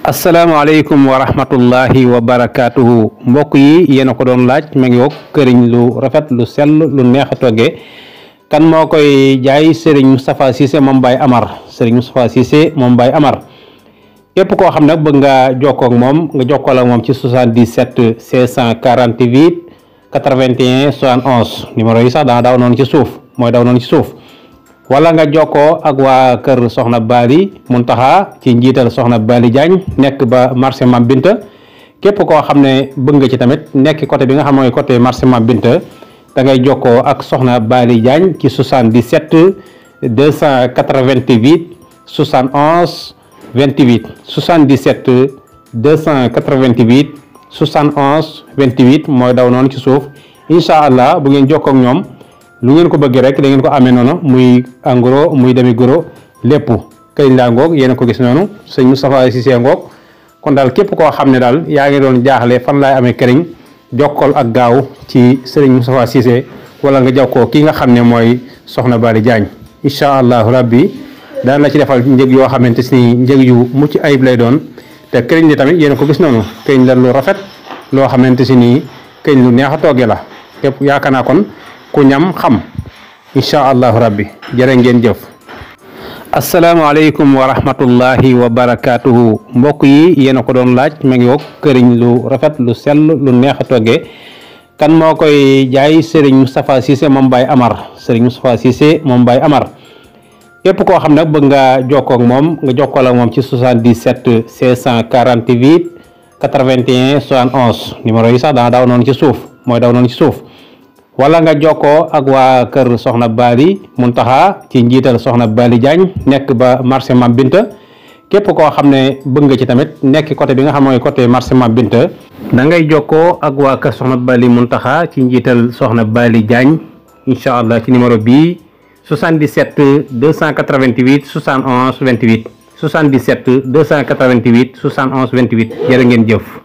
asalaamaaleykum wa rahmatullahi wa barakaatuhu mbokk yi yéen a ko doon laaj ma ngi wok këriñ lu rafet lu sell lu neex a toggee kan moo koy jaay Serigne Moustapha Cissé moom Baye Amar Serigne Moustapha Cissé moom Baye Amar képp koo xam nag bëgg nga jokkoo ak moom nga jokkoo ak moom ci 77 648 81 71 numéro yi sax dana daw noonu ci suuf mooy daw noonu ci suuf wala nga jokkoo ak waa kër Soxna Bali Muntaxa ci njiital Soxna Bali Diagne nekk ba marché Mam Binta képp koo xam ne bëgg nga ci tamit nekk côté bi nga xam mooy côté marché Mam Binta da ngay jokkoo ak Soxna Bali Diagne ci 77 288 71 28 77 288 71 28 mooy daw noonu ci suuf incha allah bu ngeen jokkoo ak ñoom lu ngeen ko bëgg rek da ngeen ko amee noonu muy en gros muy demi gros lépp këriñ laa ngoog yéen a ko gis noonu sëñ Moustapha Cissé ngoog kon daal képp koo xam ne daal yaa ngi doon jaaxle fan laay amee këriñ jokkool ak gaaw ci sëriñ Moustapha Cissé wala nga jokkoo kii nga xam ne mooy Soxna Bali Diagne incha allahu rabbi daan la ci defal njëg yoo xamante ni njëg yu mucc ayib lay doon te këriñ li tamit yéen a ko gis noonu këriñ la lu rafet loo xamante si nii këriñ lu neex a toggee la képp yaakaar naa kon ku ñam xam incha allahu rabbi jërë ngeen jëf. asalaamaaleykum wa rahmatullahi wa barakaatuhu mbokk yi yéen a ko doon laaj ma ngi wok këriñ lu rafet lu sell lu neex a toggee kan moo koy jaay Serigne Moustapha Cissé moom Baye Amar Serigne Moustapha Cissé moom Baye Amar képp koo xam nag bëgg nga jokkoo ak moom nga jokkoo ak moom ci 77 648 81 71 numéro yi sax dana daw noonu ci suuf mooy daw noonu ci suuf. wala nga jokkoo ak waa kër Soxna Bali Muntaxa ci njiital Soxna Bali Diagne nekk ba marché Mam Binta képp koo xam ne bëgg nga ci tamit nekk côté bi nga xam mooy côté marché Mam Binta da ngay jokkoo ak waa kër Soxna Bali Muntaxa ci njiital Soxna Bali Diagne incha allah ci numéro bii 77 288 71 28 77 288 71 28 jërë ngeen jëf.